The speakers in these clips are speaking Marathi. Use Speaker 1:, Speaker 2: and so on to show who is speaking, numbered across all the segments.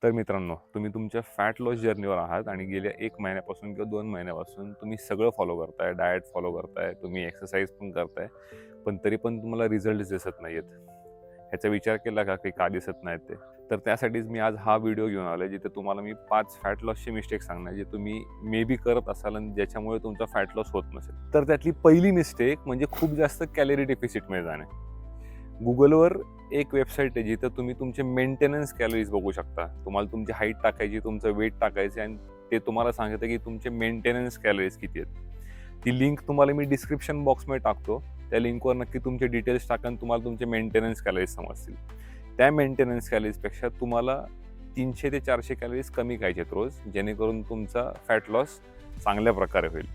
Speaker 1: तर मित्रांनो, तुम्ही तुमच्या फॅट लॉस जर्नीवर आहात आणि गेल्या 1 महिन्यापासून किंवा 2 महिन्यापासून तुम्ही सगळं फॉलो करताय, डाएट फॉलो करताय, तुम्ही एक्सरसाइज पण करताय, पण तरी पण तुम्हाला रिझल्ट्स दिसत नाहीयेत. ह्याचा विचार केला का दिसत नाहीत ते? तर त्यासाठीच मी आज हा व्हिडिओ घेऊन आलोय, जिथे तुम्हाला मी 5 फॅट लॉसचे मिस्टेक सांगणार, जे तुम्ही मे बी करत असाल आणि ज्याच्यामुळे तुमचा फॅट लॉस होत नसेल. तर त्यातली पहिली मिस्टेक म्हणजे खूप जास्त कॅलरी डेफिसिटमध्ये जाणे. Googleवर एक वेबसाईट आहे जिथं तुम्ही तुमचे मेंटेनन्स कॅलरीज बघू शकता. तुम्हाला तुमची हाईट टाकायची, तुमचं वेट टाकायचं आणि ते तुम्हाला सांगतं की तुमचे मेंटेनन्स कॅलरीज किती आहेत. ती लिंक तुम्हाला मी डिस्क्रिप्शन बॉक्समध्ये टाकतो. त्या लिंकवर नक्की तुमचे डिटेल्स टाका आणि तुम्हाला तुमचे मेंटेनन्स कॅलरीज समजतील. त्या मेंटेनन्स कॅलरीजपेक्षा तुम्हाला 300 ते 400 कॅलरीज कमी खायचे आहेत रोज, जेणेकरून तुमचा फॅट लॉस चांगल्या प्रकारे होईल.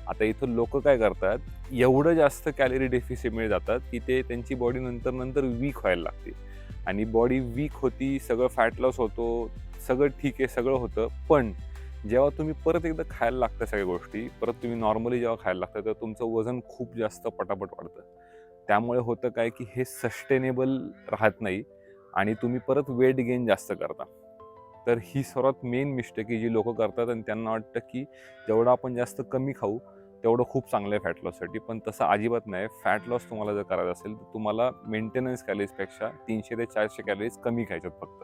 Speaker 1: आता इथं लोकं काय करतात, एवढं जास्त कॅलरी डेफिसिटमध्ये जातात, की ते त्यांची बॉडी नंतर वीक व्हायला लागते आणि बॉडी वीक होती, सगळं फॅट लॉस होतो, सगळं ठीक आहे, सगळं होतं. पण जेव्हा तुम्ही परत एकदा खायला लागता सगळ्या गोष्टी, परत तुम्ही नॉर्मली जेव्हा खायला लागता, तर तुमचं वजन खूप जास्त पटापट वाढतं. त्यामुळे होतं काय, की हे सस्टेनेबल राहत नाही आणि तुम्ही परत वेट गेन जास्त करता. तर ही सर्वात मेन मिस्टेक आहे जी लोकं करतात आणि त्यांना वाटतं, की जेवढं आपण जास्त कमी खाऊ, तेवढं खूप चांगलं आहे फॅट लॉससाठी. पण तसं अजिबात नाही. फॅट लॉस तुम्हाला जर करायचा असेल, तर तुम्हाला मेंटेनन्स कॅलरीजपेक्षा 300 ते 400 कॅलरीज कमी खायच्यात फक्त.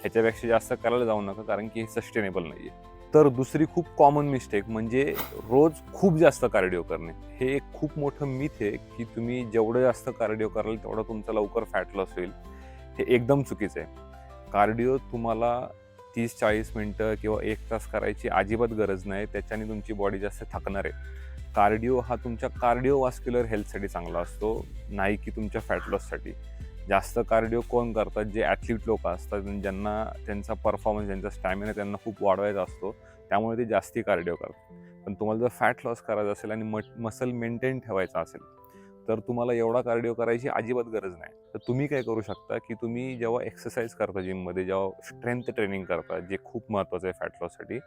Speaker 1: ह्याच्यापेक्षा जास्त करायला जाऊ नका, कारण की हे सस्टेनेबल नाही आहे. तर दुसरी खूप कॉमन मिस्टेक म्हणजे रोज खूप जास्त कार्डिओ करणे. हे एक खूप मोठं मिथ आहे, की तुम्ही जेवढं जास्त कार्डिओ कराल, तेवढा तुमचा लवकर फॅट लॉस होईल. हे एकदम चुकीचं आहे. कार्डिओ तुम्हाला 30-40 मिनिटं किंवा 1 तास करायची अजिबात गरज नाही. त्याच्याने तुमची बॉडी जास्त थकणार आहे. कार्डिओ हा तुमच्या कार्डिओव्हास्क्युलर हेल्थसाठी चांगला असतो, नाही की तुमच्या फॅट लॉससाठी. जास्त कार्डिओ कोण करतात? जे ॲथलीट लोकं असतात आणि ज्यांना त्यांचा परफॉर्मन्स, त्यांचा स्टॅमिना त्यांना खूप वाढवायचा असतो. त्यामुळे ते जास्ती कार्डिओ करतात. पण तुम्हाला जर फॅट लॉस करायचा असेल आणि मसल मेंटेन ठेवायचा असेल, तर तुम्हाला एवढा कार्डिओ करायची अजिबात गरज नाही. तर तुम्ही काय करू शकता, की तुम्ही जेव्हा एक्सरसाइज करता जिममध्ये, जेव्हा स्ट्रेंथ ट्रेनिंग करता, जे खूप महत्त्वाचं आहे फॅट लॉससाठी,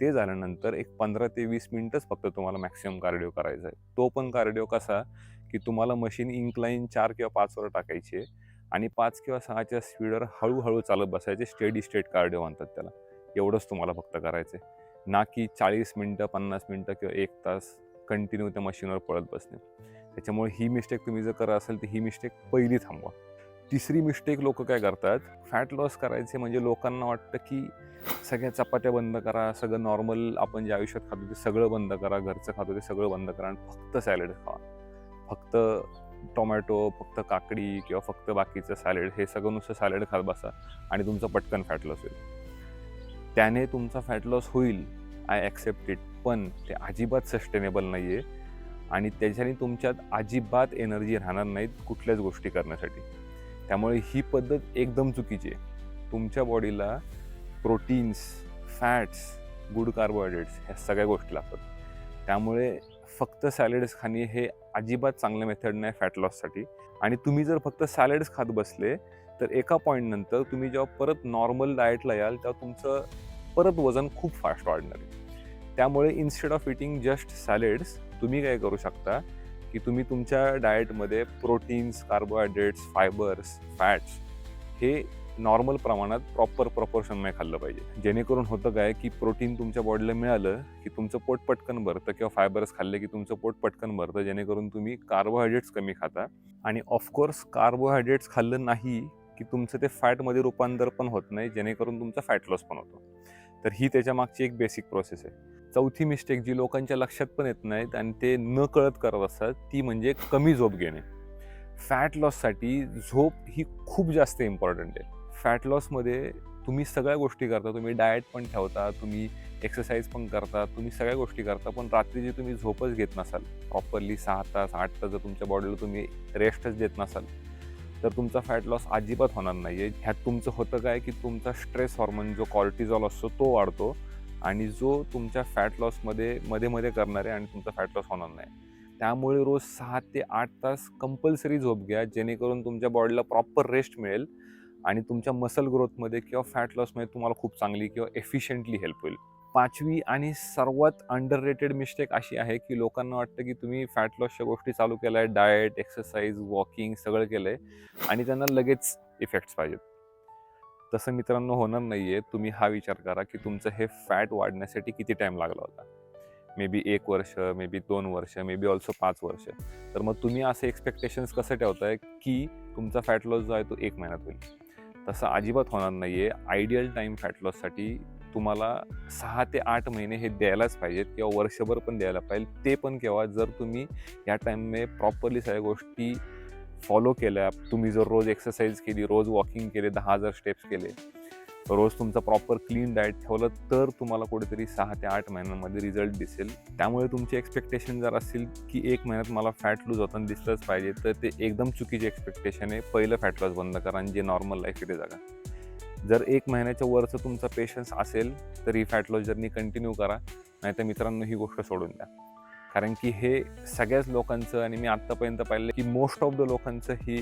Speaker 1: ते झाल्यानंतर एक 15 ते 20 मिनिटच फक्त तुम्हाला मॅक्सिमम कार्डिओ करायचा आहे. तो पण कार्डिओ कसा, की तुम्हाला मशीन इन्क्लाइन 4 किंवा 5 वर टाकायची आहे आणि 5 किंवा 6च्या स्पीडवर हळू चालत बसायचे. स्टेडी स्टेट कार्डिओ म्हणतात त्याला. एवढंच तुम्हाला फक्त करायचं आहे. ना की 40 मिनिटं, 50 मिनिटं किंवा 1 तास कंटिन्यू त्या मशीनवर पळत बसणे. त्याच्यामुळे ही मिस्टेक तुम्ही जर करत असाल, तर ही मिस्टेक पहिली थांबवा. तिसरी मिस्टेक लोकं काय करतात, फॅट लॉस करायचे म्हणजे लोकांना वाटतं, की सगळ्या चपात्या बंद करा, सगळं नॉर्मल आपण जे आयुष्यात खातो ते सगळं बंद करा, घरचं खातो ते सगळं बंद करा आणि फक्त सॅलड खावा. फक्त टोमॅटो, फक्त काकडी किंवा फक्त बाकीचं सॅलड, हे सगळं नुसतं सॅलड खात बसा आणि तुमचं पटकन फॅट लॉस होईल. त्याने तुमचा फॅट लॉस होईल, आय ॲक्सेप्ट इट. पण ते अजिबात सस्टेनेबल नाही आहे आणि त्याच्याने तुमच्यात अजिबात एनर्जी राहणार नाहीत कुठल्याच गोष्टी करण्यासाठी. त्यामुळे ही पद्धत एकदम चुकीची आहे. तुमच्या बॉडीला प्रोटीन्स, फॅट्स, गुड कार्बोहायड्रेट्स ह्या सगळ्या गोष्टी लागतात. त्यामुळे फक्त सॅलड्स खाणे हे अजिबात चांगलं मेथड नाही फॅट लॉससाठी. आणि तुम्ही जर फक्त सॅलड्स खात बसले, तर एका पॉईंटनंतर तुम्ही जेव्हा परत नॉर्मल डाएटला याल, तेव्हा तुमचं परत वजन खूप फास्ट वाढणार आहे. त्यामुळे instead of eating just salads, तुम्ही काय करू शकता, की तुम्ही तुमच्या डाएटमध्ये प्रोटीन्स, कार्बोहायड्रेट्स, फायबर्स, फॅट्स हे नॉर्मल प्रमाणात प्रॉपर प्रपोर्शनमध्ये खाल्लं पाहिजे. जेणेकरून होतं काय, की प्रोटीन तुमच्या बॉडीला मिळालं, की तुमचं पोट पटकन भरतं किंवा फायबर्स खाल्ले, की तुमचं पोट पटकन भरतं. जेणेकरून तुम्ही कार्बोहायड्रेट्स कमी खाता आणि ऑफकोर्स कार्बोहायड्रेट्स खाल्लं नाही, की तुमचं ते फॅटमध्ये रूपांतर पण होत नाही, जेणेकरून तुमचा फॅट लॉस पण होतो. तर ही त्याच्यामागची एक बेसिक प्रोसेस आहे. चौथी मिस्टेक जी लोकांच्या लक्षात पण येत नाहीत आणि ते नकळत करत असतात, ती म्हणजे कमी झोप घेणे. फॅट लॉससाठी झोप ही खूप जास्त इम्पॉर्टंट आहे. फॅट लॉसमध्ये तुम्ही सगळ्या गोष्टी करता, तुम्ही डाएट पण ठेवता, तुम्ही एक्सरसाइज पण करता, तुम्ही सगळ्या गोष्टी करता, पण रात्री जे तुम्ही झोपच घेत नसाल, प्रॉपरली 6 तास, 8 तास जर तुमच्या बॉडीला तुम्ही रेस्टच देत नसाल, तर तुमचा फॅट लॉस अजिबात होणार नाही आहे. ह्यात तुमचं होतं काय, की तुमचा स्ट्रेस हॉर्मोन जो कॉर्टिझॉल असतो तो वाढतो आणि जो तुमच्या फॅट लॉसमध्ये मध्ये-मध्ये करणार आहे आणि तुमचा फॅट लॉस होणार नाही. त्यामुळे रोज 6 ते 8 तास कंपल्सरी झोप घ्या, जेणेकरून तुमच्या बॉडीला प्रॉपर रेस्ट मिळेल आणि तुमच्या मसल ग्रोथमध्ये किंवा फॅट लॉसमध्ये तुम्हाला खूप चांगली किंवा एफिशियंटली हेल्प होईल. 5वी आणि सर्वात अंडररेटेड मिस्टेक अशी आहे, की लोकांना वाटतं, की तुम्ही फॅट लॉसच्या गोष्टी चालू केल्या आहेत, डाएट, एक्सरसाइज, वॉकिंग सगळं केलंय आणि त्यांना लगेच इफेक्ट्स पाहिजेत. तसं मित्रांनो होणार नाही आहे. तुम्ही हा विचार करा की तुमचं हे फॅट वाढण्यासाठी किती टाईम लागला होता. मे बी 1 वर्ष, मे बी 2 वर्ष, मे बी ऑल्सो 5 वर्ष. तर मग तुम्ही असे एक्स्पेक्टेशन्स कसं ठेवताय की तुमचा फॅट लॉस जो आहे तो 1 महिन्यात होईल. तसं अजिबात होणार नाही आहे. आयडियल टाईम फॅट लॉससाठी तुम्हाला 6 ते 8 महिने हे द्यायलाच पाहिजेत किंवा वर्षभर पण द्यायला पाहिजे. ते पण केव्हा, जर तुम्ही या टाईममध्ये प्रॉपरली सगळ्या गोष्टी फॉलो केल्या. तुम्ही जर रोज एक्सरसाइज केली, रोज वॉकिंग केले, 10,000 स्टेप्स केले, रोज तुमचा प्रॉपर क्लीन डाएट ठेवलं, तर तुम्हाला कुठेतरी 6 ते 8 महिन्यांमध्ये रिझल्ट दिसेल. त्यामुळे तुमची एक्सपेक्टेशन जर असेल की 1 महिन्यात मला फॅट लूज होताना दिसलंच पाहिजे, तर ते एकदम चुकीची एक्सपेक्टेशन आहे. पहिलं फॅट लॉस बंद करा आणि जे नॉर्मल लाईफ आहे ते जगा. जर 1 महिन्याच्या वरचं तुमचा पेशन्स असेल तर ही फॅट लॉस जर्नी कंटिन्यू करा. नाहीतर मित्रांनो ही गोष्ट सोडून द्या. कारण की हे सगळ्याच लोकांचं, आणि मी आत्तापर्यंत पाहिलं की मोस्ट ऑफ द लोकांचं ही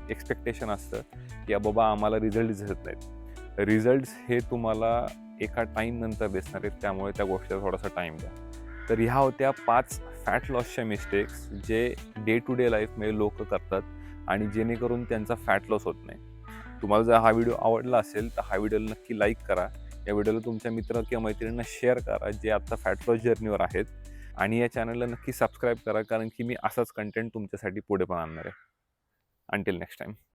Speaker 1: एक्सपेक्टेशन असतं की बाबा आम्हाला रिझल्ट दिसत नाहीत. रिझल्ट्स हे तुम्हाला एका टाईम नंतर दिसणार आहेत, त्यामुळे त्या गोष्टीला थोडासा टाईम द्या. तर ह्या होत्या 5 फॅट लॉसच्या मिस्टेक्स जे डे टू डे लाईफमध्ये लोक करतात आणि जेणेकरून त्यांचा फॅट लॉस होत नाही. तुम्हाला जर हा व्हिडिओ आवडला असेल तर हा व्हिडिओला नक्की लाईक करा. या व्हिडिओला तुमच्या मित्र किंवा मैत्रिणींना शेअर करा जे आता फॅट लॉस जर्नीवर आहेत. आणि या चॅनलला नक्की सबस्क्राईब करा, कारण की मी असाच कंटेंट तुमच्यासाठी पुढे पण आणणार आहे. Until next time.